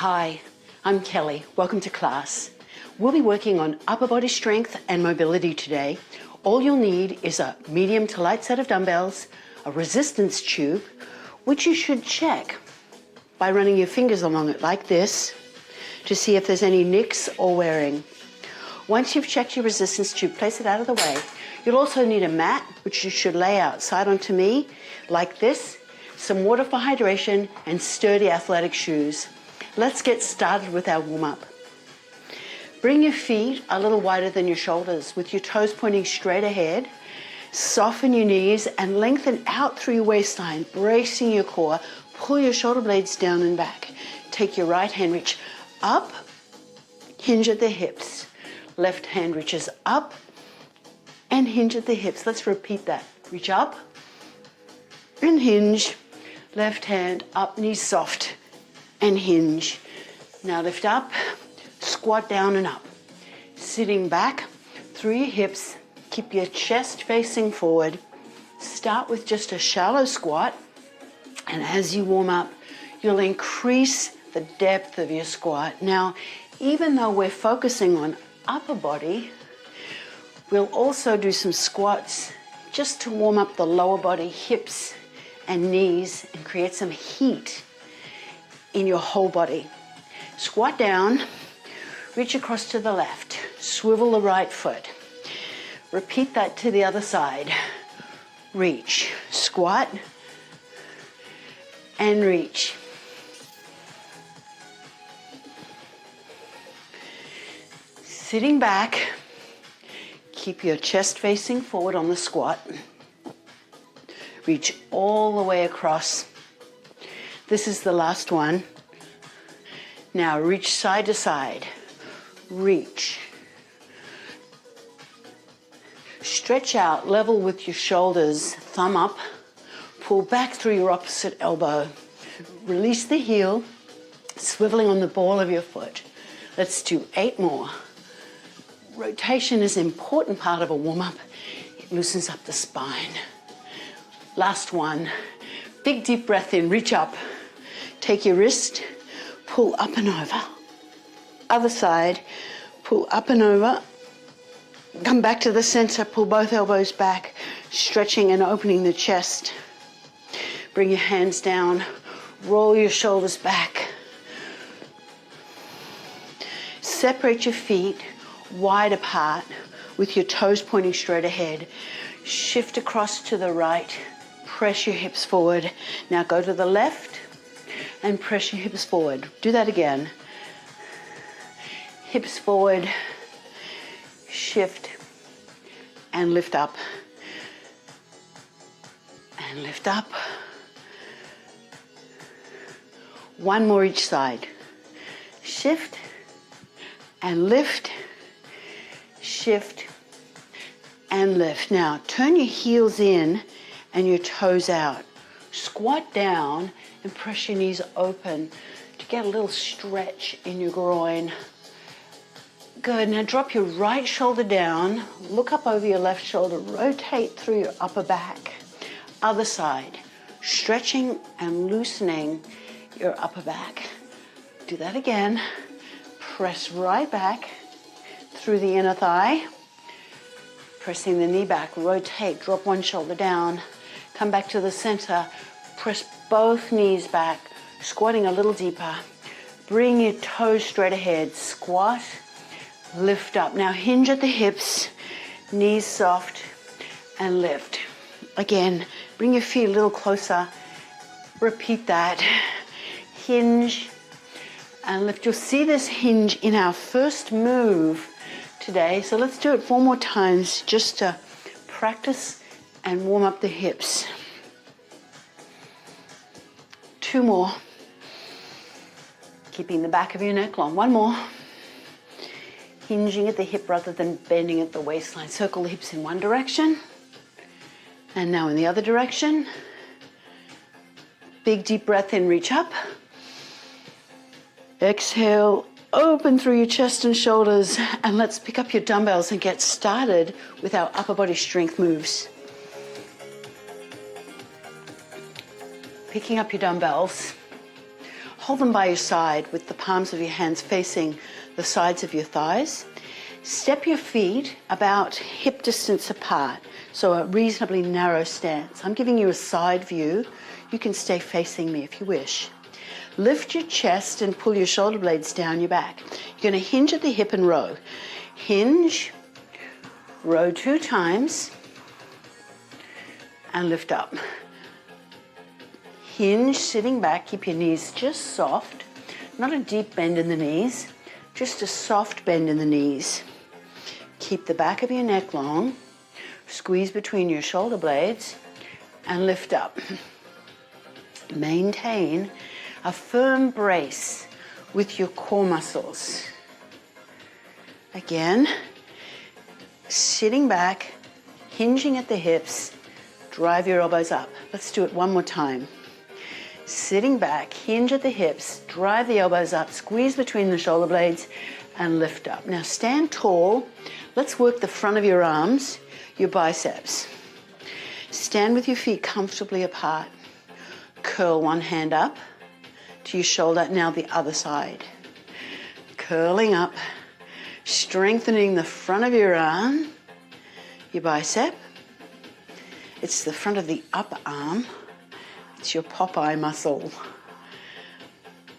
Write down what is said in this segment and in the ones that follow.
Hi, I'm Kelly. Welcome to class. We'll be working on upper body strength and mobility today. All you'll need is a medium to light set of dumbbells, a resistance tube, which you should check by running your fingers along it like this to see if there's any nicks or wearing. Once you've checked your resistance tube, place it out of the way. You'll also need a mat, which you should lay outside onto me like this, some water for hydration, and sturdy athletic shoes. Let's get started with our warm-up. Bring your feet a little wider than your shoulders with your toes pointing straight ahead. Soften your knees and lengthen out through your waistline, bracing your core. Pull your shoulder blades down and back. Take your right hand, reach up, hinge at the hips. Left hand reaches up and hinge at the hips. Let's repeat that. Reach up and hinge. Left hand up, knees soft and hinge. Now lift up, squat down and up. Sitting back through your hips, keep your chest facing forward. Start with just a shallow squat, and as you warm up, you'll increase the depth of your squat. Now, even though we're focusing on upper body, we'll also do some squats just to warm up the lower body, hips and knees, and create some heat in your whole body. Squat down, reach across to the left, swivel the right foot. Repeat that to the other side. Reach, squat, and reach. Sitting back, keep your chest facing forward on the squat. Reach all the way across. This is the last one. Now reach side to side. Reach. Stretch out, level with your shoulders, thumb up. Pull back through your opposite elbow. Release the heel, swiveling on the ball of your foot. Let's do 8 more. Rotation is an important part of a warm-up. It loosens up the spine. Last one. Big deep breath in, reach up. Take your wrist, pull up and over. Other side, pull up and over. Come back to the center, pull both elbows back, stretching and opening the chest. Bring your hands down, roll your shoulders back. Separate your feet wide apart with your toes pointing straight ahead. Shift across to the right, press your hips forward. Now go to the left and press your hips forward. Do that again. Hips forward, shift and lift up. And lift up. One more each side. Shift and lift, shift and lift. Now turn your heels in and your toes out. Squat down and press your knees open to get a little stretch in your groin. Good, now drop your right shoulder down, look up over your left shoulder, rotate through your upper back. Other side, stretching and loosening your upper back. Do that again. Press right back through the inner thigh. Pressing the knee back, rotate, drop one shoulder down. Come back to the center, press both knees back, squatting a little deeper. Bring your toes straight ahead, squat, lift up. Now hinge at the hips, knees soft, and lift. Again, bring your feet a little closer. Repeat that. Hinge and lift. You'll see this hinge in our first move today, so let's do it 4 more times just to practice and warm up the hips. 2 more. Keeping the back of your neck long. 1 more. Hinging at the hip rather than bending at the waistline. Circle the hips in one direction. And now in the other direction. Big deep breath in, reach up. Exhale, open through your chest and shoulders. And let's pick up your dumbbells and get started with our upper body strength moves. Picking up your dumbbells, Hold them by your side with the palms of your hands facing the sides of your thighs. Step your feet about hip distance apart, so a reasonably narrow stance. I'm giving you a side view. You can stay facing me if you wish. Lift your chest and pull your shoulder blades down your back. You're going to hinge at the hip and row. Hinge, row 2 times, and lift up. Hinge, sitting back, keep your knees just soft, not a deep bend in the knees, just a soft bend in the knees. Keep the back of your neck long, squeeze between your shoulder blades, and lift up. Maintain a firm brace with your core muscles. Again, sitting back, hinging at the hips, drive your elbows up. Let's do it one more time. Sitting back, hinge at the hips, drive the elbows up, squeeze between the shoulder blades, and lift up. Now stand tall. Let's work the front of your arms, your biceps. Stand with your feet comfortably apart. Curl one hand up to your shoulder, now the other side. Curling up, strengthening the front of your arm, your bicep. It's the front of the upper arm. It's your Popeye muscle.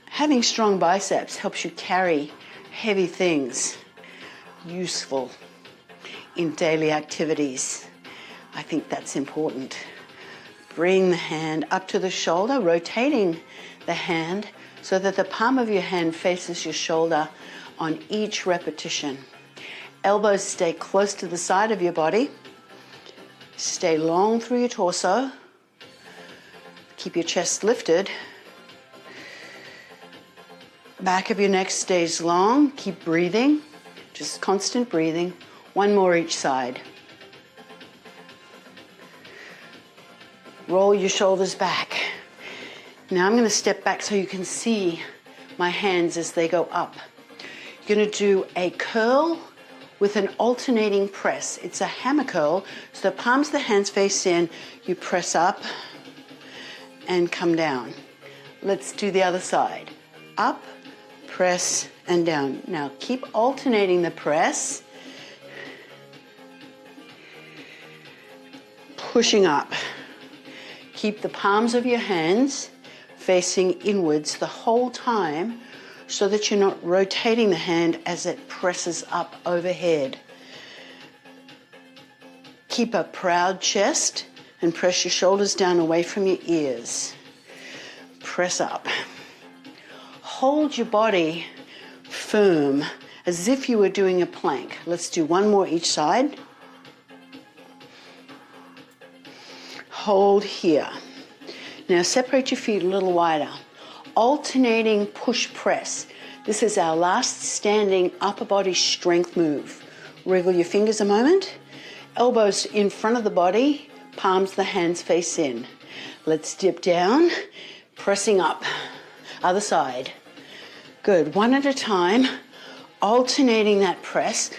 Having strong biceps helps you carry heavy things, useful in daily activities. I think that's important. Bring the hand up to the shoulder, rotating the hand so that the palm of your hand faces your shoulder on each repetition. Elbows stay close to the side of your body. Stay long through your torso. Keep your chest lifted. Back of your neck stays long. Keep breathing, just constant breathing. One more each side. Roll your shoulders back. Now I'm going to step back so you can see my hands as they go up. You're going to do a curl with an alternating press. It's a hammer curl, so the palms of the hands face in, you press up and come down. Let's do the other side. Up, press, and down. Now keep alternating the press. Pushing up. Keep the palms of your hands facing inwards the whole time so that you're not rotating the hand as it presses up overhead. Keep a proud chest and press your shoulders down away from your ears. Press up. Hold your body firm as if you were doing a plank. Let's do one more each side. Hold here. Now separate your feet a little wider. Alternating push press. This is our last standing upper body strength move. Wriggle your fingers a moment. Elbows in front of the body, palms of the hands face in. Let's dip down, pressing up. Other side. Good, one at a time, alternating that press.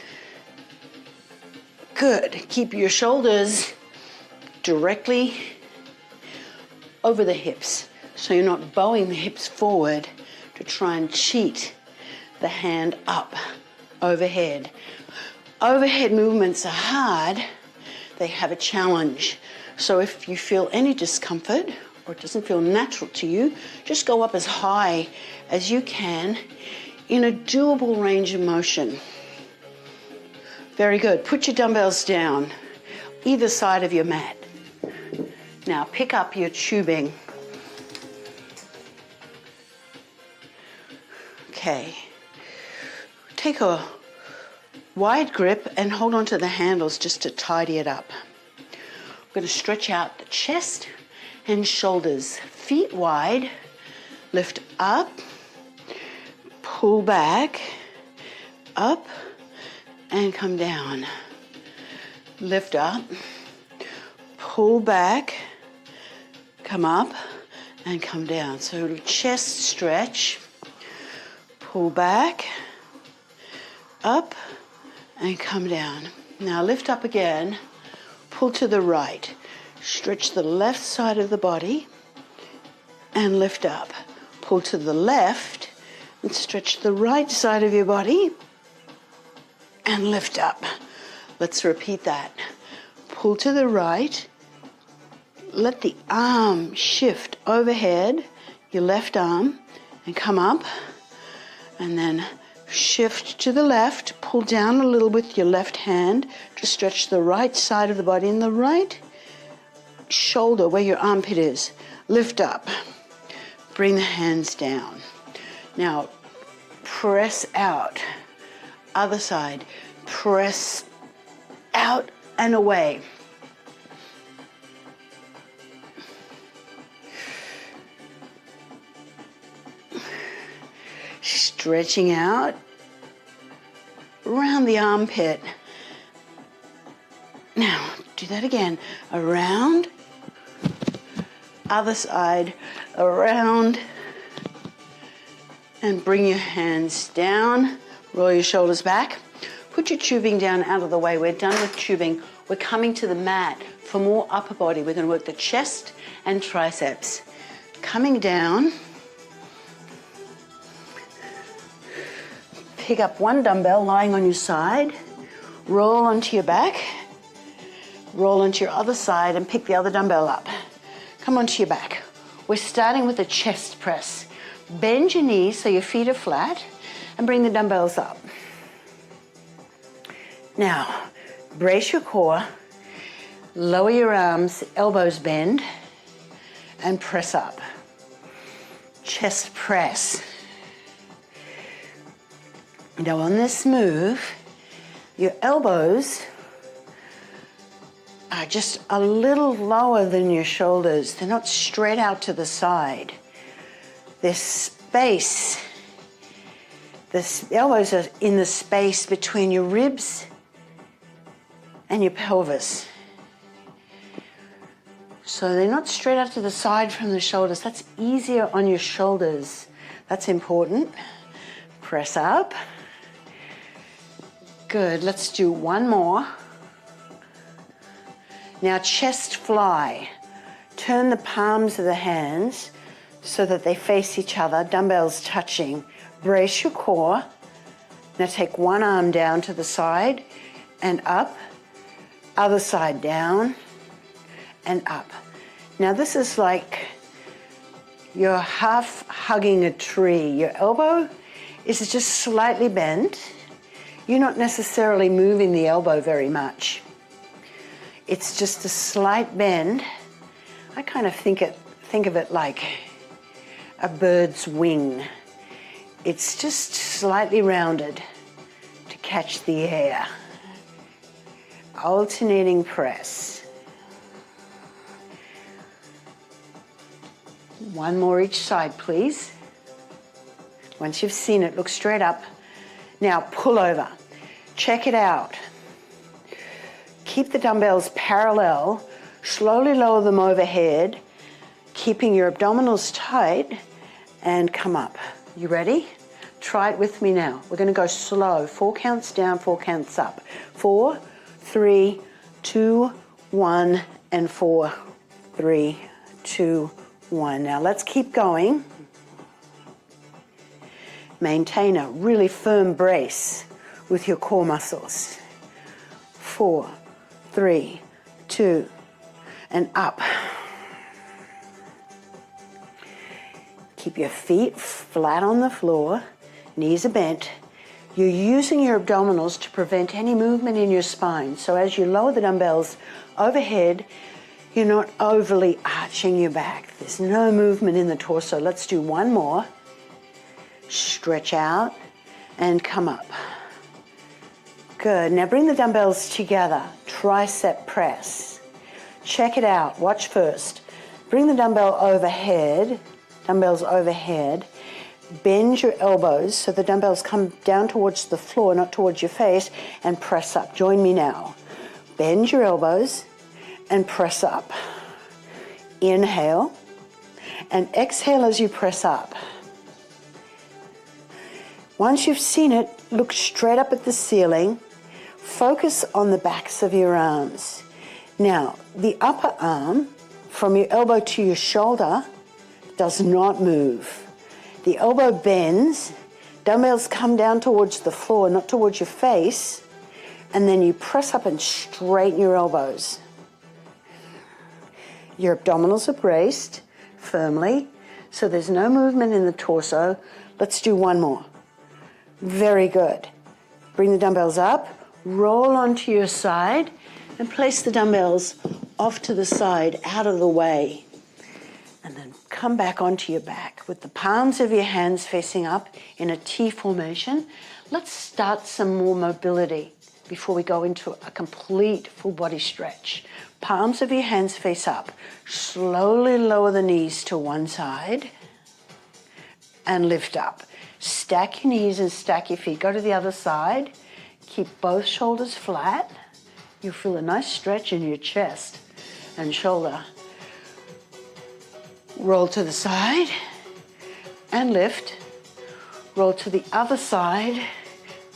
Good, keep your shoulders directly over the hips, so you're not bowing the hips forward to try and cheat the hand up overhead. Overhead movements are hard. They have a challenge. So if you feel any discomfort or it doesn't feel natural to you, just go up as high as you can in a doable range of motion. Very good. Put your dumbbells down either side of your mat. Now pick up your tubing. Okay. Take a wide grip and hold on to the handles just to tidy it up. I'm going to stretch out the chest and shoulders. Feet wide. Lift up. Pull back. Up. And come down. Lift up. Pull back. Come up and come down. So chest stretch. Pull back. Up and come down. Now lift up again. Pull to the right. Stretch the left side of the body and lift up. pull to the left and stretch the right side of your body and lift up. Let's repeat that. Pull to the right, let the arm shift overhead, your left arm, and come up, and then shift to the left, pull down a little with your left hand to stretch the right side of the body and the right shoulder where your armpit is. Lift up. Bring the hands down. Now, press out. Other side. Press out and away. Stretching out around the armpit. Now, do that again. Around. Other side. Around. And bring your hands down. Roll your shoulders back. Put your tubing down out of the way. We're done with tubing. We're coming to the mat for more upper body. We're going to work the chest and triceps. Coming down. Pick up one dumbbell lying on your side. Roll onto your back. Roll onto your other side and pick the other dumbbell up. Come onto your back. We're starting with a chest press. Bend your knees so your feet are flat and bring the dumbbells up. Now, brace your core, lower your arms, elbows bend, and press up. Chest press. Now on this move, your elbows are just a little lower than your shoulders. They're not straight out to the side. There's space. The elbows are in the space between your ribs and your pelvis. So they're not straight out to the side from the shoulders. That's easier on your shoulders. That's important. Press up. Good, let's do one more. Now chest fly. Turn the palms of the hands so that they face each other, dumbbells touching. Brace your core. Now take one arm down to the side and up. Other side down and up. Now this is like you're half hugging a tree. Your elbow is just slightly bent. You're not necessarily moving the elbow very much. It's just a slight bend. I kind of think of it like a bird's wing. It's just slightly rounded to catch the air. Alternating press. One more each side, please. Once you've seen it, look straight up. Now pull over. Check it out. Keep the dumbbells parallel. Slowly lower them overhead, keeping your abdominals tight, and come up. You ready? Try it with me now. We're going to go slow. 4 counts down, 4 counts up. 4, 3, 2, 1, and 4, 3, 2, 1. Now let's keep going. Maintain a really firm brace with your core muscles. 4, 3, 2, and up. Keep your feet flat on the floor, knees are bent. You're using your abdominals to prevent any movement in your spine. So as you lower the dumbbells overhead, you're not overly arching your back. There's no movement in the torso. Let's do one more. Stretch out and come up. Good. Now bring the dumbbells together. Tricep press. Check it out. Watch first. Bring the dumbbells overhead. Bend your elbows so the dumbbells come down towards the floor, not towards your face, and press up. Join me now. Bend your elbows and press up. Inhale and exhale as you press up. Once you've seen it, look straight up at the ceiling. Focus on the backs of your arms. Now, the upper arm from your elbow to your shoulder does not move. The elbow bends, dumbbells come down towards the floor, not towards your face, and then you press up and straighten your elbows. Your abdominals are braced firmly, so there's no movement in the torso. Let's do one more. Very good. Bring the dumbbells up, roll onto your side, and place the dumbbells off to the side, out of the way. And then come back onto your back with the palms of your hands facing up in a T formation. Let's start some more mobility before we go into a complete full body stretch. Palms of your hands face up. Slowly lower the knees to one side and lift up. Stack your knees and stack your feet. Go to the other side. Keep both shoulders flat. You'll feel a nice stretch in your chest and shoulder. Roll to the side and lift. Roll to the other side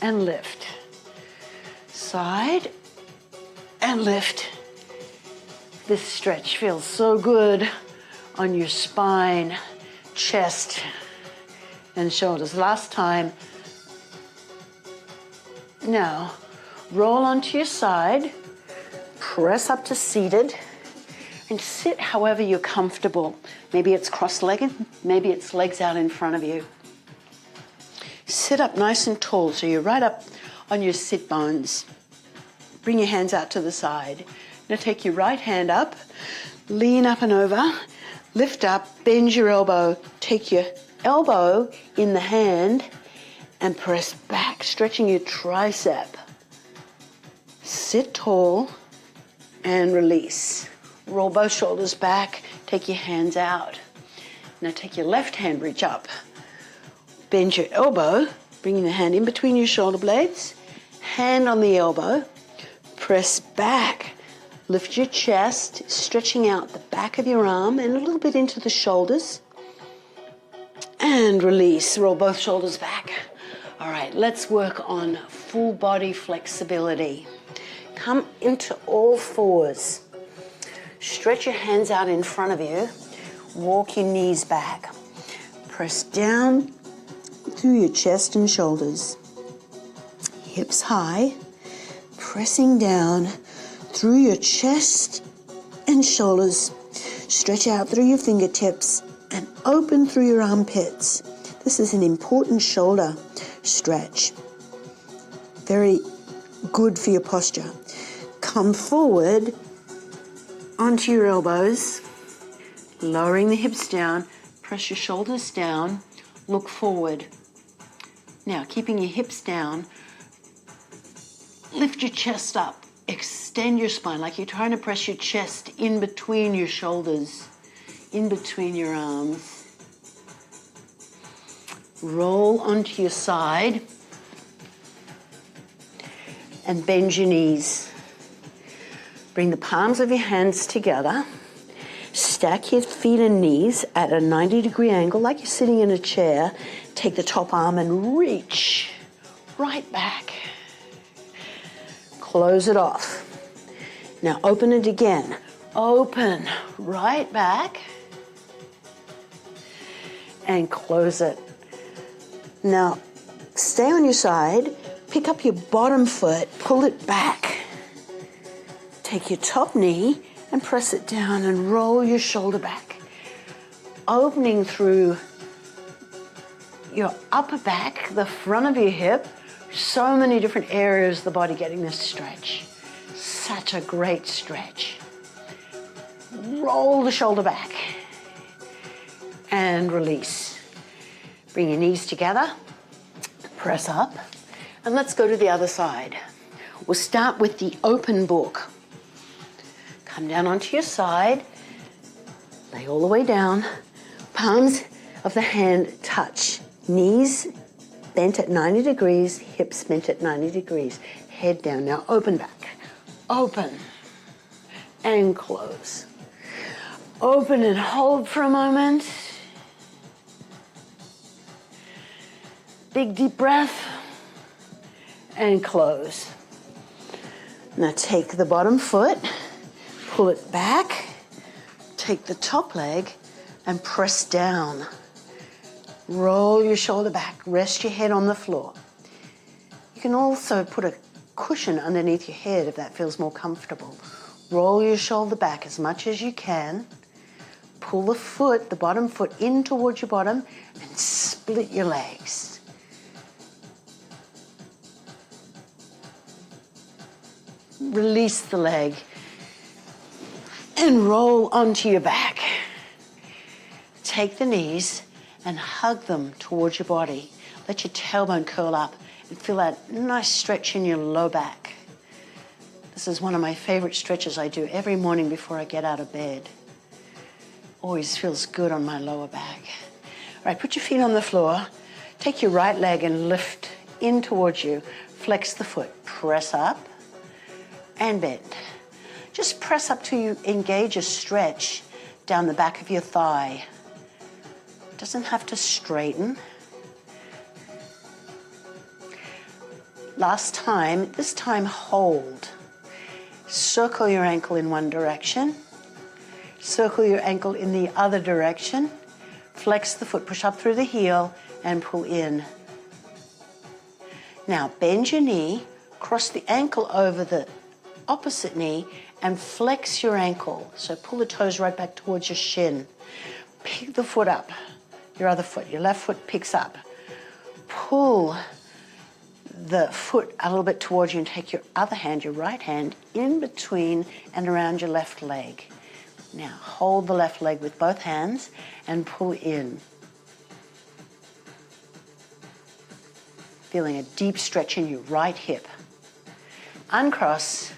and lift. Side and lift. This stretch feels so good on your spine, chest, and shoulders. Last time. Now, roll onto your side, press up to seated, and sit however you're comfortable. Maybe it's cross-legged, maybe it's legs out in front of you. Sit up nice and tall so you're right up on your sit bones. Bring your hands out to the side. Now take your right hand up, lean up and over, lift up, bend your elbow. Take your elbow in the hand and press back, stretching your tricep. Sit tall and release. Roll both shoulders back, take your hands out. Now take your left hand, reach up. Bend your elbow, bringing the hand in between your shoulder blades. Hand on the elbow, press back. Lift your chest, stretching out the back of your arm and a little bit into the shoulders. And release, roll both shoulders back. All right, let's work on full body flexibility. Come into all fours. Stretch your hands out in front of you. Walk your knees back. Press down through your chest and shoulders. Hips high. Pressing down through your chest and shoulders. Stretch out through your fingertips and open through your armpits. This is an important shoulder stretch. Very good for your posture. Come forward onto your elbows, lowering the hips down, press your shoulders down, look forward. Now, keeping your hips down, lift your chest up, extend your spine like you're trying to press your chest in between your shoulders, in between your arms. Roll onto your side and bend your knees. Bring the palms of your hands together. Stack your feet and knees at a 90-degree angle like you're sitting in a chair. Take the top arm and reach right back. Close it off. Now open it again. Open right back and close it. Now stay on your side. Pick up your bottom foot, pull it back. Take your top knee and press it down and roll your shoulder back. Opening through your upper back, the front of your hip. So many different areas of the body getting this stretch. Such a great stretch. Roll the shoulder back and release. Bring your knees together, press up, and let's go to the other side. We'll start with the open book. Come down onto your side, lay all the way down, palms of the hand touch, knees bent at 90 degrees, hips bent at 90 degrees, head down. Now open back, open and close. Open and hold for a moment. Big deep breath and close. Now take the bottom foot, pull it back, take the top leg and press down. Roll your shoulder back, rest your head on the floor. You can also put a cushion underneath your head if that feels more comfortable. Roll your shoulder back as much as you can. Pull the foot, the bottom foot, in towards your bottom and split your legs. Release the leg and roll onto your back. Take the knees and hug them towards your body. Let your tailbone curl up and feel that nice stretch in your low back. This is one of my favorite stretches I do every morning before I get out of bed. Always feels good on my lower back. All right, put your feet on the floor. Take your right leg and lift in towards you. Flex the foot. Press up and bend. Just press up till you engage a stretch down the back of your thigh. Doesn't have to straighten. Last time, this time hold. Circle your ankle in one direction. Circle your ankle in the other direction. Flex the foot, push up through the heel and pull in. Now bend your knee, cross the ankle over the opposite knee and flex your ankle. So pull the toes right back towards your shin. Pick the foot up, your other foot, your left foot picks up. Pull the foot a little bit towards you and take your other hand, your right hand, in between and around your left leg. Now hold the left leg with both hands and pull in. Feeling a deep stretch in your right hip. Uncross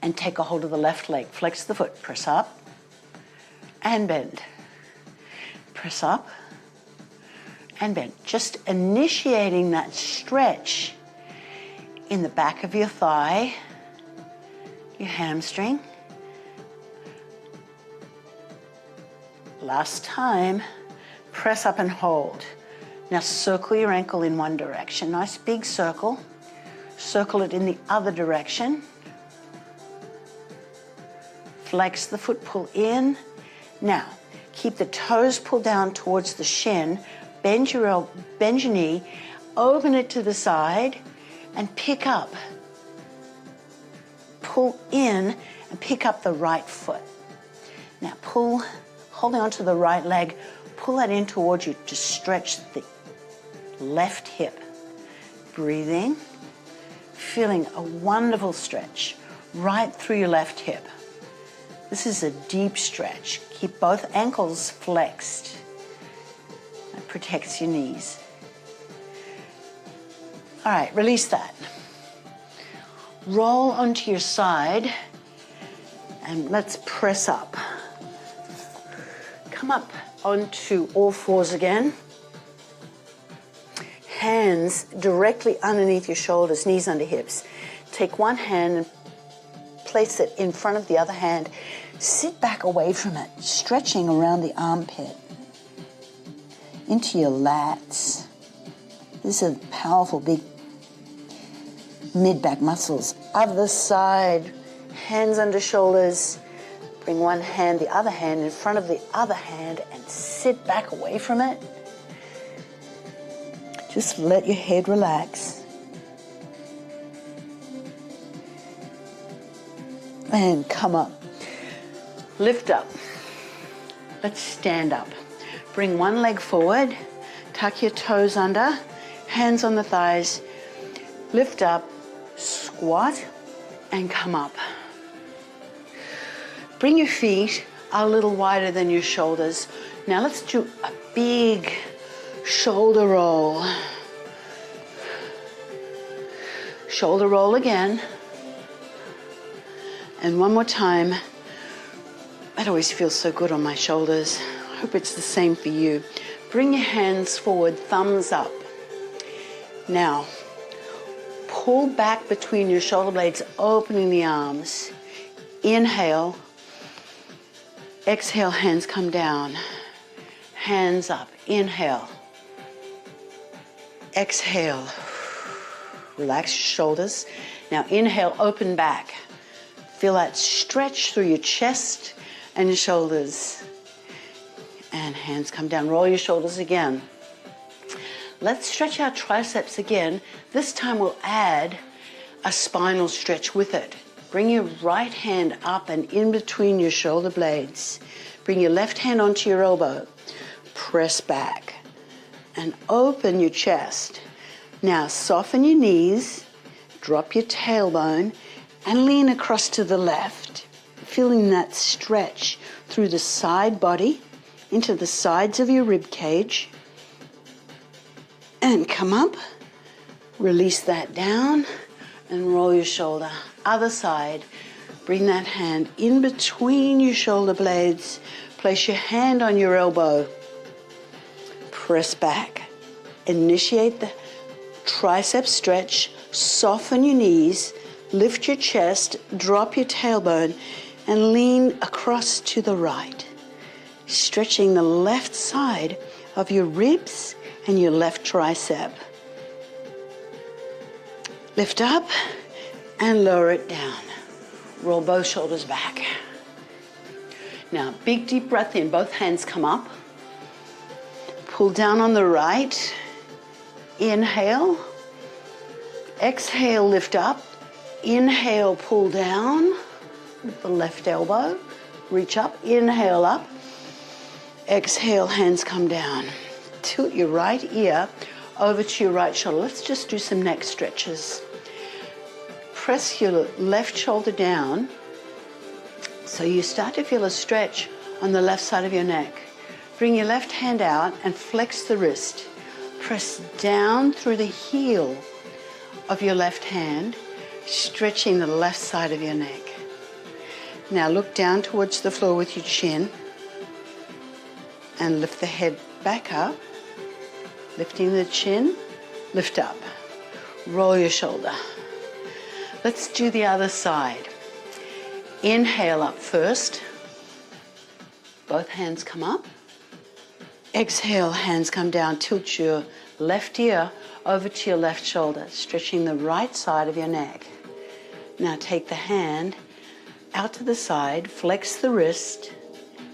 and take a hold of the left leg. Flex the foot, press up and bend. Press up and bend. Just initiating that stretch in the back of your thigh, your hamstring. Last time, press up and hold. Now circle your ankle in one direction. Nice big circle. Circle it in the other direction. Flex the foot, pull in. Now, keep the toes pulled down towards the shin. Bend your knee, open it to the side, and pick up. Pull in and pick up the right foot. Now pull, holding onto the right leg, pull that in towards you to stretch the left hip. Breathing, feeling a wonderful stretch right through your left hip. This is a deep stretch. Keep both ankles flexed. That protects your knees. All right, release that. Roll onto your side and let's press up. Come up onto all fours again. Hands directly underneath your shoulders, knees under hips. Take one hand and place it in front of the other hand. Sit back away from it, stretching around the armpit, into your lats. These are powerful, big mid-back muscles. Other side, hands under shoulders. Bring one hand, the other hand in front of the other hand and sit back away from it. Just let your head relax. And come up. Lift up. Let's stand up. Bring one leg forward. Tuck your toes under. Hands on the thighs. Lift up. Squat and come up. Bring your feet a little wider than your shoulders. Now let's do a big shoulder roll. Shoulder roll again. And one more time. That always feels so good on my shoulders. I hope it's the same for you. Bring your hands forward, thumbs up. Now, pull back between your shoulder blades, opening the arms. Inhale. Exhale, hands come down. Hands up. Inhale. Exhale. Relax your shoulders. Now inhale, open back. Feel that stretch through your chest and your shoulders. And hands come down. Roll your shoulders again. Let's stretch our triceps again. This time we'll add a spinal stretch with it. Bring your right hand up and in between your shoulder blades. Bring your left hand onto your elbow. Press back and open your chest. Now soften your knees, drop your tailbone, and lean across to the left, feeling that stretch through the side body into the sides of your rib cage. And come up, release that down, and roll your shoulder. Other side, bring that hand in between your shoulder blades. Place your hand on your elbow. Press back. Initiate the tricep stretch. Soften your knees. Lift your chest. Drop your tailbone. And lean across to the right. Stretching the left side of your ribs and your left tricep. Lift up and lower it down. Roll both shoulders back. Now, big deep breath in. Both hands come up. Pull down on the right. Inhale. Exhale, lift up. Inhale, pull down with the left elbow. Reach up. Inhale up. Exhale, hands come down. Tilt your right ear over to your right shoulder. Let's just do some neck stretches. Press your left shoulder down so you start to feel a stretch on the left side of your neck. Bring your left hand out and flex the wrist. Press down through the heel of your left hand, stretching the left side of your neck. Now look down towards the floor with your chin and lift the head back up. Lifting the chin, lift up. Roll your shoulder. Let's do the other side. Inhale up first. Both hands come up. Exhale, hands come down. Tilt your left ear over to your left shoulder, stretching the right side of your neck. Now take the hand out to the side, flex the wrist,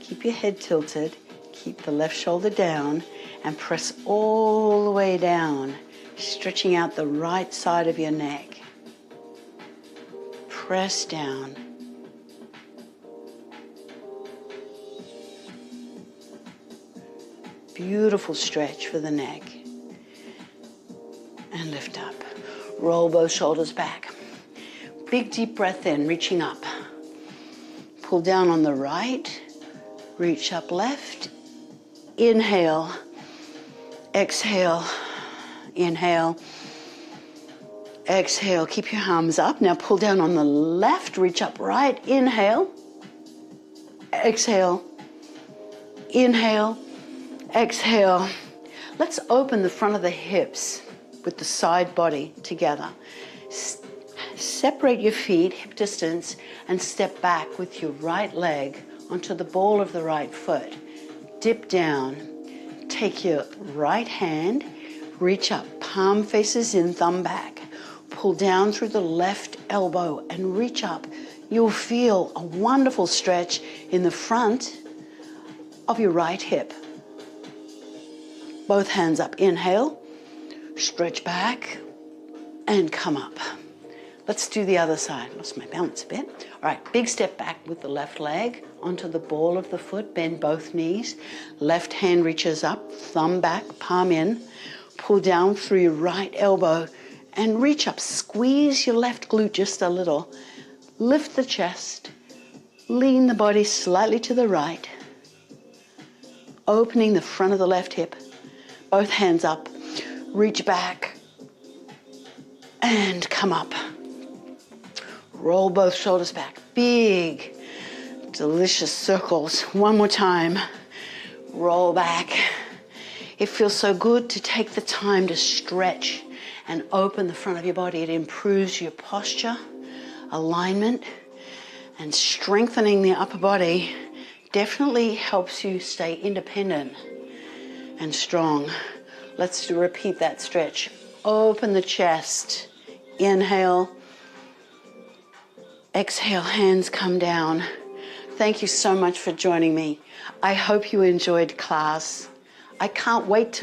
keep your head tilted, keep the left shoulder down, and press all the way down, stretching out the right side of your neck. Press down. Beautiful stretch for the neck. And lift up. Roll both shoulders back. Big deep breath in, reaching up. Pull down on the right, reach up left. Inhale. Exhale, inhale, exhale, keep your arms up. Now pull down on the left, reach up right, inhale, exhale, inhale, exhale. Let's open the front of the hips with the side body together. Separate your feet, hip distance, and step back with your right leg onto the ball of the right foot. Dip down. Take your right hand, reach up, palm faces in, thumb back. Pull down through the left elbow and reach up. You'll feel a wonderful stretch in the front of your right hip. Both hands up. Inhale, stretch back, and come up. Let's do the other side. Lost my balance a bit. All right, big step back with the left leg onto the ball of the foot. Bend both knees. Left hand reaches up, thumb back, palm in. Pull down through your right elbow and reach up. Squeeze your left glute just a little. Lift the chest. Lean the body slightly to the right. Opening the front of the left hip. Both hands up. Reach back and come up. Roll both shoulders back. Big, delicious circles. One more time. Roll back. It feels so good to take the time to stretch and open the front of your body. It improves your posture, alignment, and strengthening the upper body definitely helps you stay independent and strong. Let's repeat that stretch. Open the chest. Inhale. Exhale, hands come down. Thank you so much for joining me. I hope you enjoyed class. I can't wait to